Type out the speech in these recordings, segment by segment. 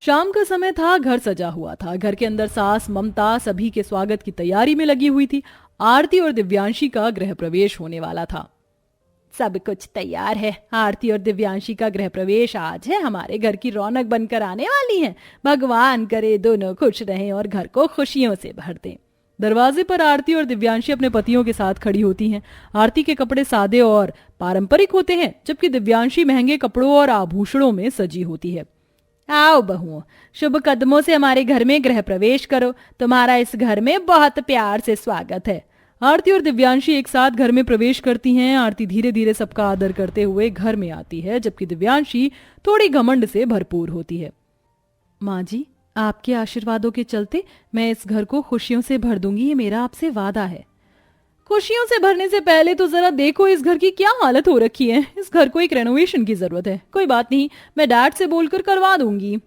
शाम का समय था, घर सजा हुआ था। घर के अंदर सास ममता सभी के स्वागत की तैयारी में लगी हुई थी। आरती और दिव्यांशी का गृह प्रवेश होने वाला था। सब कुछ तैयार है। आरती और दिव्यांशी का गृह प्रवेश आज है। हमारे घर की रौनक बनकर आने वाली है। भगवान करे दोनों खुश रहें और घर को खुशियों से भर दें। दरवाजे पर आरती और दिव्यांशी अपने पतियों के साथ खड़ी होती हैं। आरती के कपड़े सादे और पारंपरिक होते हैं, जबकि दिव्यांशी महंगे कपड़ों और आभूषणों में सजी होती है। आओ बहुओं, शुभ कदमों से हमारे घर में गृह प्रवेश करो। तुम्हारा इस घर में बहुत प्यार से स्वागत है। आरती और दिव्यांशी एक साथ घर में प्रवेश करती हैं। आरती धीरे धीरे सबका आदर करते हुए घर में आती है, जबकि दिव्यांशी थोड़ी घमंड से भरपूर होती है। माँ जी, आपके आशीर्वादों के चलते मैं इस घर को खुशियों से भर दूंगी, ये मेरा आपसे वादा है। खुशियों से भरने से पहले तो जरा देखो इस घर की क्या हालत हो रखी है। इस घर को एक रेनोवेशन की जरूरत है। कोई बात नहीं, मैं डैड से बोलकर करवा दूंगी।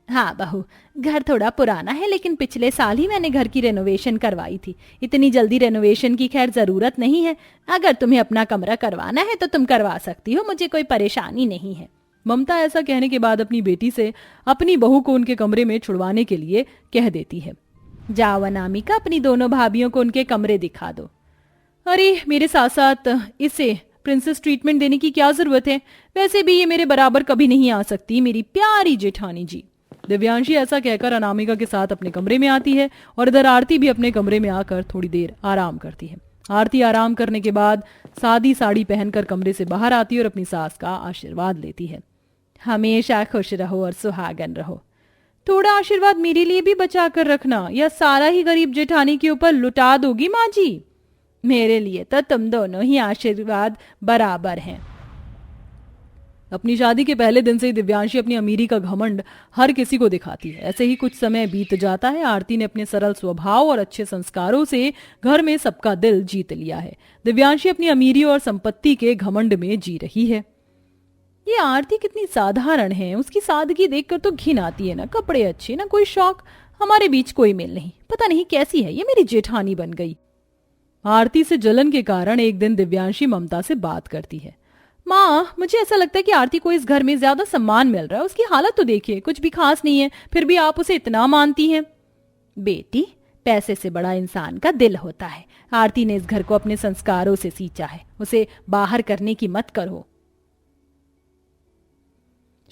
हाँ बहू, घर थोड़ा पुराना है, लेकिन पिछले साल ही मैंने घर की रेनोवेशन करवाई थी। इतनी जल्दी रेनोवेशन की खैर जरूरत नहीं है। अगर तुम्हें अपना कमरा करवाना है तो तुम करवा सकती हो, मुझे कोई परेशानी नहीं है। ममता ऐसा कहने के बाद अपनी बेटी से अपनी बहू को उनके कमरे में छुड़वाने के लिए कह देती है। जाओ अनामिका, अपनी दोनों भाभियों को उनके कमरे दिखा दो। अरे मेरे साथ साथ इसे प्रिंसेस ट्रीटमेंट देने की क्या जरूरत है? वैसे भी ये मेरे बराबर कभी नहीं आ सकती, मेरी प्यारी जेठानी जी। दिव्यांशी ऐसा कहकर अनामिका के साथ अपने कमरे में आती है और इधर आरती भी अपने कमरे में आकर थोड़ी देर आराम करती है। आरती आराम करने के बाद सादी साड़ी पहनकर कमरे से बाहर आती है और अपनी सास का आशीर्वाद लेती है। हमेशा खुश रहो और सुहागन रहो। थोड़ा आशीर्वाद मेरे लिए भी बचा कर रखना, या सारा ही गरीब जेठानी के ऊपर लुटा दोगी माँ जी? मेरे लिए तो तुम दोनों ही आशीर्वाद बराबर हैं। अपनी शादी के पहले दिन से ही दिव्यांशी अपनी अमीरी का घमंड हर किसी को दिखाती है। ऐसे ही कुछ समय बीत जाता है। आरती ने अपने सरल स्वभाव और अच्छे संस्कारों से घर में सबका दिल जीत लिया है। दिव्यांशी अपनी अमीरी और संपत्ति के घमंड में जी रही है। ये आरती कितनी साधारण है, उसकी सादगी देखकर तो घिन आती है। ना कपड़े अच्छे, ना कोई शौक, हमारे बीच कोई मेल नहीं। पता नहीं कैसी है, ये मेरी जेठानी बन गई। आरती से जलन के कारण एक दिन दिव्यांशी ममता से बात करती है। माँ, मुझे ऐसा लगता है कि आरती को इस घर में ज्यादा सम्मान मिल रहा है। उसकी हालत तो देखिए, कुछ भी खास नहीं है, फिर भी आप उसे इतना मानती हैं। बेटी, पैसे से बड़ा इंसान का दिल होता है। आरती ने इस घर को अपने संस्कारों से सींचा है, उसे बाहर करने की मत करो।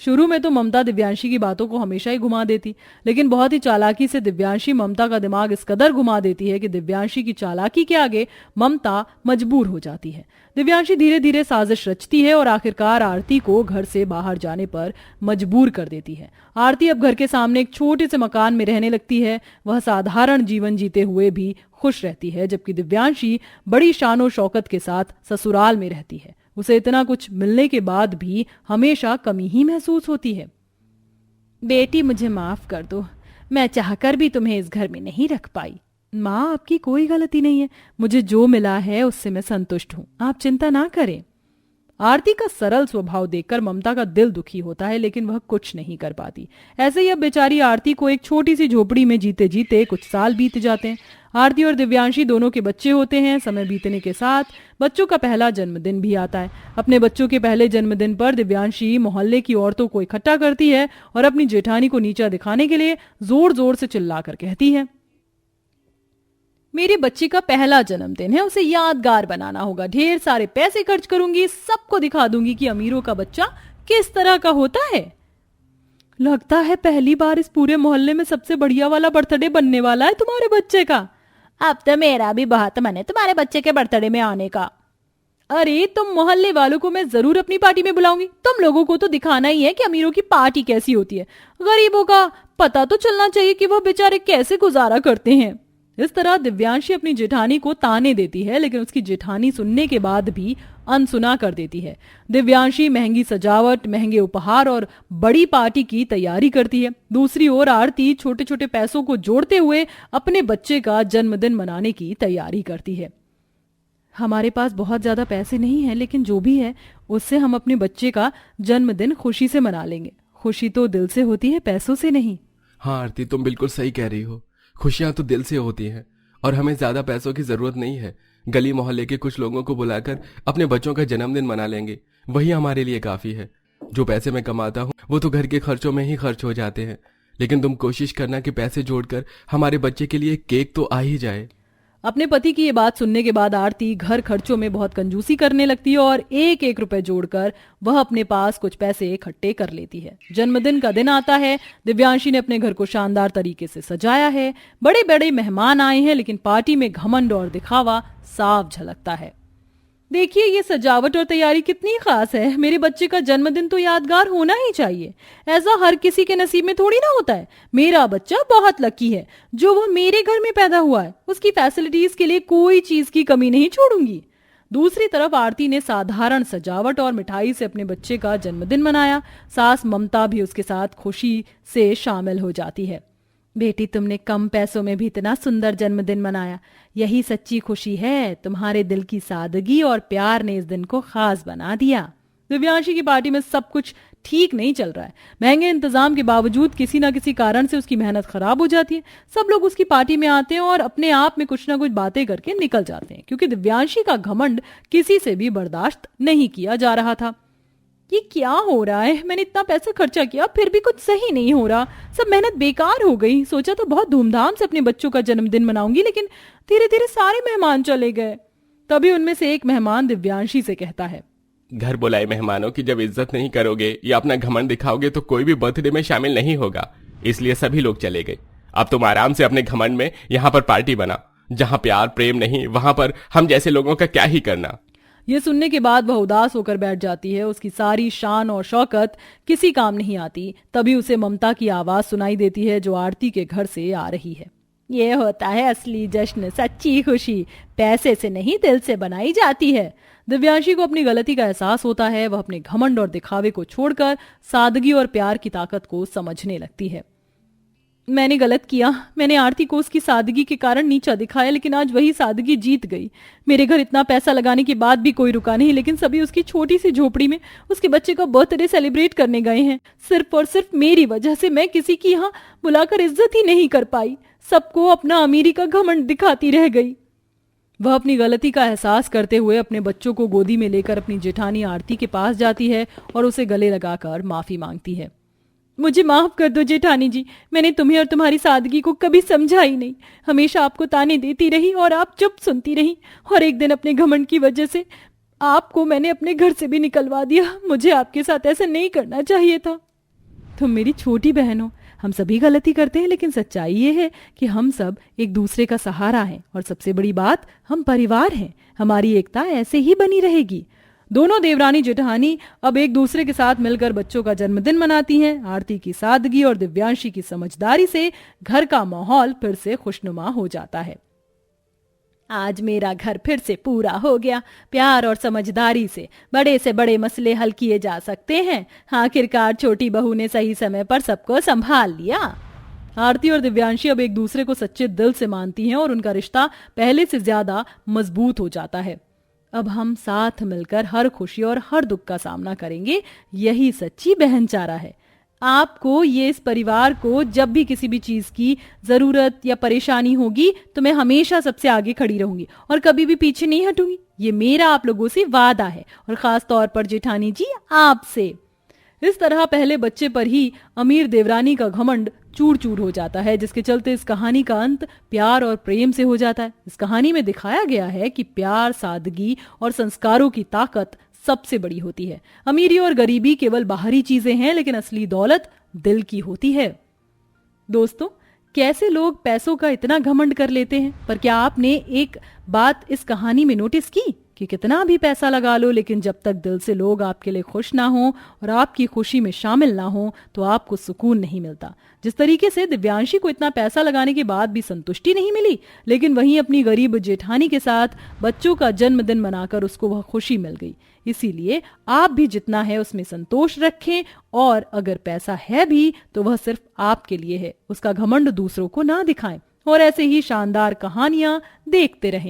शुरू में तो ममता दिव्यांशी की बातों को हमेशा ही घुमा देती, लेकिन बहुत ही चालाकी से दिव्यांशी ममता का दिमाग इस कदर घुमा देती है कि दिव्यांशी की चालाकी के आगे ममता मजबूर हो जाती है। दिव्यांशी धीरे धीरे साजिश रचती है और आखिरकार आरती को घर से बाहर जाने पर मजबूर कर देती है। आरती अब घर के सामने एक छोटे से मकान में रहने लगती है। वह साधारण जीवन जीते हुए भी खुश रहती है, जबकि दिव्यांशी बड़ी शानो शौकत के साथ ससुराल में रहती है। उसे इतना कुछ मिलने के बाद भी हमेशा कमी ही महसूस होती है। बेटी, मुझे माफ कर दो, मैं चाहकर भी तुम्हें इस घर में नहीं रख पाई। माँ, आपकी कोई गलती नहीं है। मुझे जो मिला है उससे मैं संतुष्ट हूँ, आप चिंता ना करें। आरती का सरल स्वभाव देखकर ममता का दिल दुखी होता है, लेकिन वह कुछ नहीं कर पाती। ऐसे ही अब बेचारी आरती को एक छोटी सी झोपड़ी में जीते जीते कुछ साल बीत जाते हैं। आरती और दिव्यांशी दोनों के बच्चे होते हैं। समय बीतने के साथ बच्चों का पहला जन्मदिन भी आता है। अपने बच्चों के पहले जन्मदिन पर दिव्यांशी मोहल्ले की औरतों को इकट्ठा करती है और अपनी जेठानी को नीचा दिखाने के लिए जोर जोर से चिल्लाकर कहती है, मेरे बच्चे का पहला जन्मदिन है, उसे यादगार बनाना होगा। ढेर सारे पैसे खर्च करूंगी, सबको दिखा दूंगी कि अमीरों का बच्चा किस तरह का होता है। लगता है पहली बार इस पूरे मोहल्ले में सबसे बढ़िया वाला बर्थडे बनने वाला है तुम्हारे बच्चे का। अब तो मेरा भी बहुत मन है तुम्हारे बच्चे के बर्थडे में आने का। अरे, तुम मोहल्ले वालों को मैं जरूर अपनी पार्टी में बुलाऊंगी। तुम लोगों को तो दिखाना ही है कि अमीरों की पार्टी कैसी होती है। गरीबों का पता तो चलना चाहिए कि वह बेचारे कैसे गुजारा करते हैं। इस तरह दिव्यांशी अपनी जेठानी को ताने देती है, लेकिन उसकी जेठानी सुनने के बाद भी अनसुना कर देती है। दिव्यांशी महंगी सजावट, महंगे उपहार और बड़ी पार्टी की तैयारी करती है। दूसरी ओर आरती छोटे छोटे पैसों को जोड़ते हुए अपने बच्चे का जन्मदिन मनाने की तैयारी करती है। हमारे पास बहुत ज्यादा पैसे नहीं है, लेकिन जो भी है उससे हम अपने बच्चे का जन्मदिन खुशी से मना लेंगे। खुशी तो दिल से होती है, पैसों से नहीं। हाँ आरती, तुम बिल्कुल सही कह रही हो। खुशियां तो दिल से होती हैं और हमें ज्यादा पैसों की जरूरत नहीं है। गली मोहल्ले के कुछ लोगों को बुलाकर अपने बच्चों का जन्मदिन मना लेंगे, वही हमारे लिए काफी है। जो पैसे मैं कमाता हूँ वो तो घर के खर्चों में ही खर्च हो जाते हैं, लेकिन तुम कोशिश करना कि पैसे जोड़कर हमारे बच्चे के लिए केक तो आ ही जाए। अपने पति की ये बात सुनने के बाद आरती घर खर्चों में बहुत कंजूसी करने लगती है और एक एक रुपए जोड़कर वह अपने पास कुछ पैसे इकट्ठे कर लेती है। जन्मदिन का दिन आता है। दिव्यांशी ने अपने घर को शानदार तरीके से सजाया है। बड़े बड़े मेहमान आए हैं, लेकिन पार्टी में घमंड और दिखावा साफ झलकता है। देखिए ये सजावट और तैयारी कितनी खास है। मेरे बच्चे का जन्मदिन तो यादगार होना ही चाहिए। ऐसा हर किसी के नसीब में थोड़ी ना होता है। मेरा बच्चा बहुत लकी है जो वो मेरे घर में पैदा हुआ है। उसकी फैसिलिटीज के लिए कोई चीज की कमी नहीं छोड़ूंगी। दूसरी तरफ आरती ने साधारण सजावट और मिठाई से अपने बच्चे का जन्मदिन मनाया। सास ममता भी उसके साथ खुशी से शामिल हो जाती है। बेटी, तुमने कम पैसों में भी इतना सुंदर जन्मदिन मनाया। यही सच्ची खुशी है। तुम्हारे दिल की सादगी और प्यार ने इस दिन को खास बना दिया। दिव्यांशी की पार्टी में सब कुछ ठीक नहीं चल रहा है। महंगे इंतजाम के बावजूद किसी ना किसी कारण से उसकी मेहनत खराब हो जाती है। सब लोग उसकी पार्टी में आते हैं और अपने आप में कुछ ना कुछ बातें करके निकल जाते हैं, क्योंकि दिव्यांशी का घमंड किसी से भी बर्दाश्त नहीं किया जा रहा था। ये क्या हो रहा है? मैंने इतना पैसा खर्चा किया, फिर भी कुछ सही नहीं हो रहा। सब मेहनत बेकार हो गई। सोचा तो बहुत धूमधाम से अपने बच्चों का जन्मदिन मनाऊंगी, लेकिन धीरे धीरे सारे मेहमान चले गए। तभी उनमें से एक मेहमान दिव्यांशी से कहता है, घर बुलाए मेहमानों की जब इज्जत नहीं करोगे या अपना घमंड दिखाओगे तो कोई भी बर्थडे में शामिल नहीं होगा। इसलिए सभी लोग चले गए। अब तुम आराम से अपने घमंड में यहाँ पर पार्टी बना। जहाँ प्यार प्रेम नहीं, वहां पर हम जैसे लोगों का क्या ही करना। ये सुनने के बाद वह उदास होकर बैठ जाती है। उसकी सारी शान और शौकत किसी काम नहीं आती। तभी उसे ममता की आवाज सुनाई देती है जो आरती के घर से आ रही है। ये होता है असली जश्न, सच्ची खुशी पैसे से नहीं दिल से बनाई जाती है। दिव्यांशी को अपनी गलती का एहसास होता है। वह अपने घमंड और दिखावे को छोड़कर सादगी और प्यार की ताकत को समझने लगती है। मैंने गलत किया। मैंने आरती को उसकी सादगी के कारण नीचा दिखाया, लेकिन आज वही सादगी जीत गई। मेरे घर इतना पैसा लगाने के बाद भी कोई रुका नहीं, लेकिन सभी उसकी छोटी सी झोपड़ी में उसके बच्चे का बर्थडे सेलिब्रेट करने गए हैं। सिर्फ और सिर्फ मेरी वजह से मैं किसी की यहाँ बुलाकर इज्जत ही नहीं कर पाई। सबको अपना अमीरी का घमंड दिखाती रह गई। वह अपनी गलती का एहसास करते हुए अपने बच्चों को गोदी में लेकर अपनी जेठानी आरती के पास जाती है और उसे गले लगाकर माफी मांगती है। मुझे माफ कर दो जेठानी जी, मैंने तुम्हें और तुम्हारी सादगी को कभी समझा ही नहीं। हमेशा आपको ताने देती रही और आप चुप सुनती रही, और एक दिन अपने घमंड की वजह से आपको मैंने अपने घर से भी निकलवा दिया। मुझे आपके साथ ऐसा नहीं करना चाहिए था। तुम मेरी छोटी बहन हो। हम सभी गलती करते हैं, लेकिन सच्चाई ये है कि हम सब एक दूसरे का सहारा हैं, और सबसे बड़ी बात, हम परिवार हैं। हमारी एकता ऐसे ही बनी रहेगी। दोनों देवरानी जेठानी अब एक दूसरे के साथ मिलकर बच्चों का जन्मदिन मनाती हैं। आरती की सादगी और दिव्यांशी की समझदारी से घर का माहौल फिर से खुशनुमा हो जाता है। आज मेरा घर फिर से पूरा हो गया। प्यार और समझदारी से बड़े मसले हल किए जा सकते हैं। आखिरकार छोटी बहू ने सही समय पर सबको संभाल लिया। आरती और दिव्यांशी अब एक दूसरे को सच्चे दिल से मानती हैं और उनका रिश्ता पहले से ज्यादा मजबूत हो जाता है। अब हम साथ मिलकर हर खुशी और हर दुख का सामना करेंगे। यही सच्ची बहनचारा है। आपको, ये इस परिवार को जब भी किसी भी चीज की जरूरत या परेशानी होगी तो मैं हमेशा सबसे आगे खड़ी रहूंगी और कभी भी पीछे नहीं हटूंगी। ये मेरा आप लोगों से वादा है, और खास तौर पर जेठानी जी आपसे। इस तरह पहले बच्चे पर ही अमीर देवरानी का घमंड चूर चूर हो जाता है, जिसके चलते इस कहानी का अंत प्यार और प्रेम से हो जाता है। इस कहानी में दिखाया गया है कि प्यार, सादगी और संस्कारों की ताकत सबसे बड़ी होती है। अमीरी और गरीबी केवल बाहरी चीजें हैं, लेकिन असली दौलत दिल की होती है। दोस्तों, कैसे लोग पैसों का इतना घमंड कर लेते हैं, पर क्या आपने एक बात इस कहानी में नोटिस की कि कितना भी पैसा लगा लो, लेकिन जब तक दिल से लोग आपके लिए खुश ना हो और आपकी खुशी में शामिल ना हो तो आपको सुकून नहीं मिलता। जिस तरीके से दिव्यांशी को इतना पैसा लगाने के बाद भी संतुष्टि नहीं मिली, लेकिन वहीं अपनी गरीब जेठानी के साथ बच्चों का जन्मदिन मनाकर उसको वह खुशी मिल गई। इसीलिए आप भी जितना है उसमें संतोष रखें, और अगर पैसा है भी तो वह सिर्फ आपके लिए है। उसका घमंड दूसरों को ना दिखाएं, और ऐसे ही शानदार कहानियां देखते रहें।